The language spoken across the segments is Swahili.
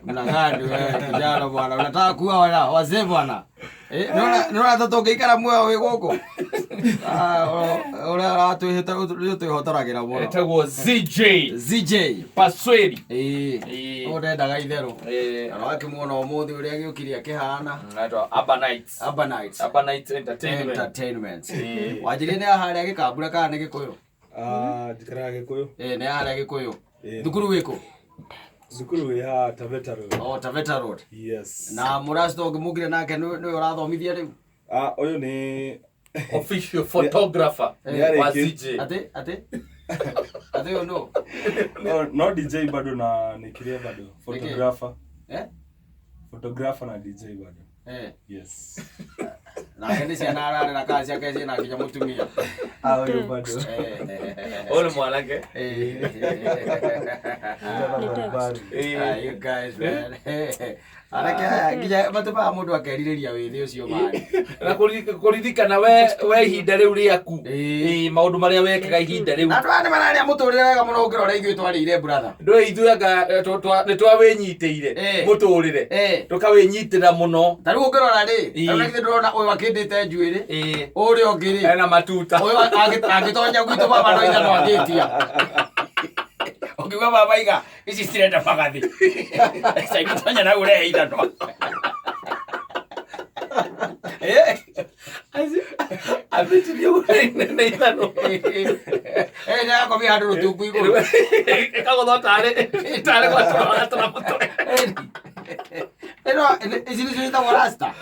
Mnagani wewe kijana bwana, unataka kuwa wazee bwana. Naona toto ngeikara muoyo wi guku. Ora ratuhita tuhotoragira muno. Etagwo ZJ Pasweri. Urendaga itherũ. Arakimuona umuthi uria giukiria kihana. Naitwa Urbanites Entertainment. Wajiri ni haria gikambura kana ni Gikuyu? Njikaraga Gikuyu. Ni haria Gikuyu. Thukuru wiko? Thukuru ya Taveta Road. Taveta Road. Yes. Na murasto ngimugire nake ni urathomithia riu? Uyu ni official photographer wa ZJ. Ate no. No DJ bado na nikiria bado photographer. Photographer na DJ bado. Yes. Na kende ciana ararera kazi yake ciana kinya mutumia. Uyu bado. Ole mwanake. You guys man. Arake kinya matuba mundu akeririria withi ucio mari. Na kuririkana we ihinda riu riaku. Maundu maria wekaga ihinda riu. Andu ane mararia muturire wega muno ukirora ithuĩ twarire brother. Ndo ithuaga ni twawinyitĩire muturire. Tukawinyitĩra muno. Tariu ukirora ri, tariu ngithi ndurona uyu akindite njuĩrĩ. Uria ungiri. Ena matuta. Uyu angitonya gwitũ baba no itha no angitia. Ukiuga baba iga ici cirenda magathi. Sasa ngitonya na ure itha no. Abetirio ure itha no. Na komi handu rutungu iguru. Ikago tare kwa tara mutore. Eno ici ni cionita warasta.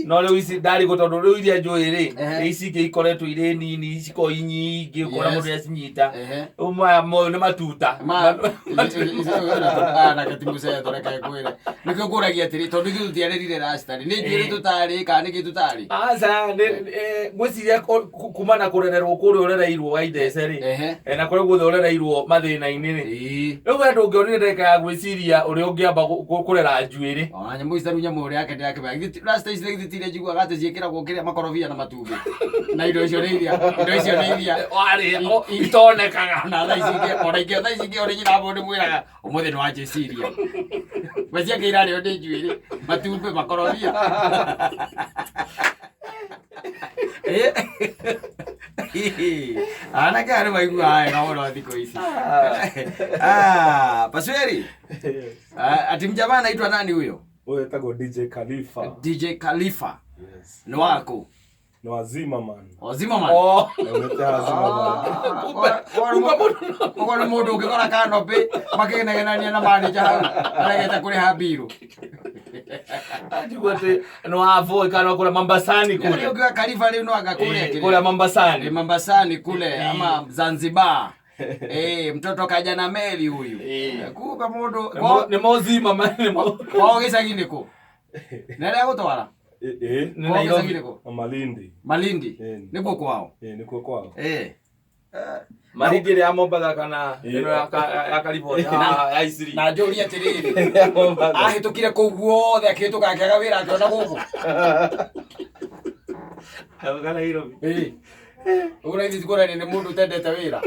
No riu ici ndari gutondu riu iria njui ri ici ke ikoretwo ire nini ciko inyingi ukora mundu yacinyita umaya mo ni matuta na katimuce thoreka kwire nikio kuragia atiri tondu ithu tutiarerire rasta ni njiri tutari kana niki tutari aza gwiciria kuma na kurererwo kuri urereirwo wa idece ri na kuri guthe urereirwo mathina-ini ri riu we ndungionire ndeka ya gwiciria uria ungiamba kurera njuiri ona nyamu ici nyamu uria yake ndakeba rasta ici thitire njigua gate ciikiragwo kiria makorobia na matumbi na indo icio ni iria wari itonekaga na tha ici ingi ori nyina mundu mwiraga umuthi ni wanjiciria wecia ngeira rio ndi njuiri matumbi makorobia anake ari maigua wega muno thikũ ici. Pasweri, ati mjamaa anaitwa nani huyo? Huyo etagwo DJ Khalifa. DJ Khalifa. Yes. Ni wako? Ni wazima man. Wazima man? Umetea wazima man. Kwa mundu ukikora kanopi makinegenania na manager hau aregeta kuriha biru. Ajugote no avoid kana kula Mombasani kule. Ndio kwa Khalifa leo no agakulia kile. Kule Mombasani. Mombasani kule ama Zanzibar. Mtoto kaja na meli huyu. Kuba mundu ni mozima man. Wao gicagini ku. Nere gutwara? Ni Nairobi. Malindi. Niko kwao. Niko kwao. Malindi ya Mombasa kana ino ya Karibu ya Isiri. Na njuri atiriri. Ahitukire ku guothe akituka akiaga wira akiona guku. Kana Nairobi. Ugura hizi zikora ni mundu tendete wira.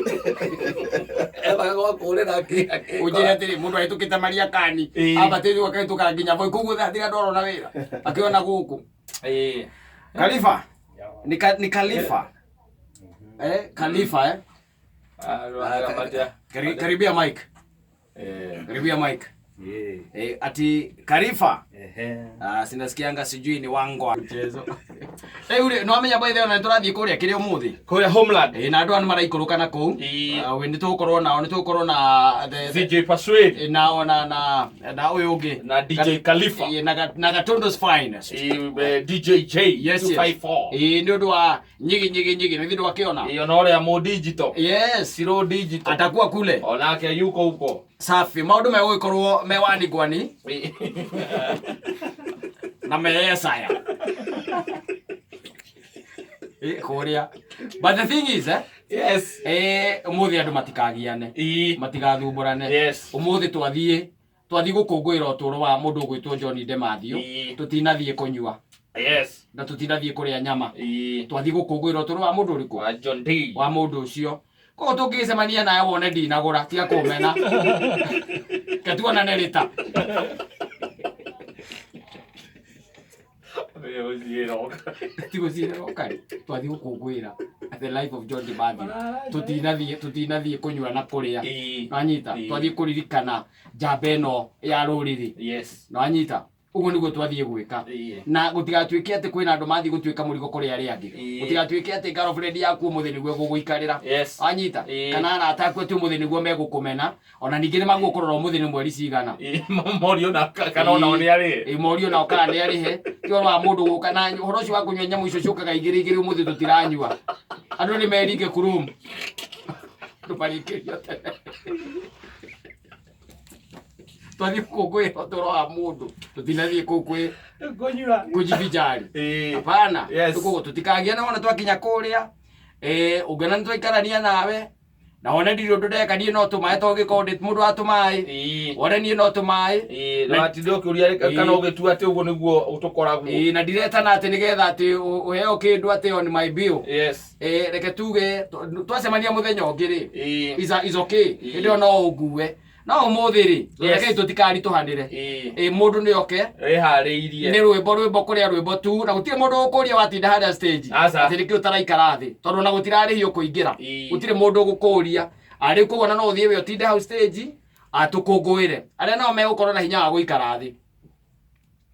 Eba kurera aki. Ujira atiri mundu ahitukite Maria Kani. Abatiri wakatuka nginya voi kugu atira ndoro na wira. Akiona guku. Khalifa. Ni Khalifa. Khalifa karibia mic. Karibia mic. Ati Khalifa. Sinasikianga sijui ni wango mchezo. Ule no amenya by the way na turathie kuria kiri umuthi. Kuria Homeland. Na andu anu maraikuruka na ku. We ni tukorwo na ZJ Pasweri. Na uyu ungi na DJ Khalifa. Na Gatundu's finest. DJ J. Yes. 254. Ni undu wa nyigi ni ndio wakiona. Iyo no ya mo digital. Yes. Siro digital. Atakuwa kule. Onake yuko huko. Safi. Maundu me gukorwo mewani gwani. Na meyesaya. Korea. But the thing is, yes. Umuthi andu matikagiane. Matigathumburane. Yes. Umuthi twathie gukungwira uturo wa mundu gwitwo John Demathio. Tutinathie kunyua. Yes. Na tutinathie kuria nyama. Twathie gukungwira uturo wa mundu uriku. Wa John D. Wa mundu ucio. Ko tungicemania nawe wone ndinagura tiga kumena. Gatuona nerita. Tigo zero kari. Twathi gukungwira the life of John Kibaki. Tutinathie kunywa na kuria. Anyita. Twathi kuririkana njamba ĩno ya rũrĩrĩ. Yes. Na anyita. Uguo niguo twathie gwika. Na gutigatuike ati kwina andu mathi gutuika murigo kuri ari angi. Gutigatuike ati girlfriend yaku umuthi niguo guguikarira. Anyita. Kana ana ataku ati umuthi niguo megukumena. Ona ningi ni maguo kurora umuthi ni mweri cigana. Morio na kana ona oni ari. Morio na kana ni ari he. Tio wa mundu guka na horo cio wa kunywa nyamu icio ciukaga igiri umuthi tutiranyua. Andu ni merige kurum. Tuparikiria tene. Twathi gukungwira toro wa mundu tutinathie kukwe kujivijari. Hapana. Tukugo tutikagia na ona twakinya kuria ugena ntwaikarania nawe na ona ndiri undu ndekanie no tumae togikondi mundu atumai ona nie no tumai na atinde ukiuria kana ugitua ati uguo niguo utukoragwo na ndiretana ati nigetha ati uheo kindu ati on my bill. Reke tuge twasemania muthenya ungiri is okay ndio no ugue na umuthiri reke tutikari tuhanire mundu ni oke hariirie ni rwimbo kuria rwimbo tu na gutire mundu ukuria watinda hada stage ati reke utaraikara thi tondu na gutirari hiyo kuingira gutire mundu gukuria ari kuona no uthie we utinde house stage atukungwire aria no megukorwo na hinya wa guikara thi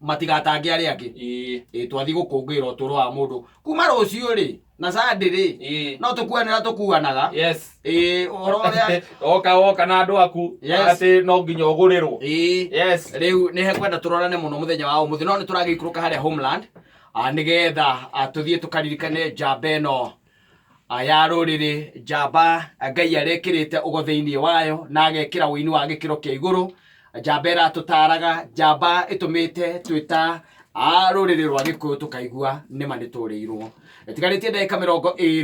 matigatange ari angi twathi gukungwira uturo wa mundu kuma rucio ri na sande ri no tukuanira tukuanaga orore oka na andu aku ati no nginya ugurirwo riu ni hekwenda turorane muno muthenya wa umuthi no ni turagikuruka haria Homeland nigetha tuthie tukaririkane njamba ĩno ya rũrĩrĩ, njamba Ngai arekirite ugotheinie wayo na agekira wini wa gikiro kia iguru, njamba iratutaraga, njamba itumite twita rũrĩrĩ rwa Gikuyu tukaigua nima nitũrĩirwo. Etigarĩtie ndagĩka 20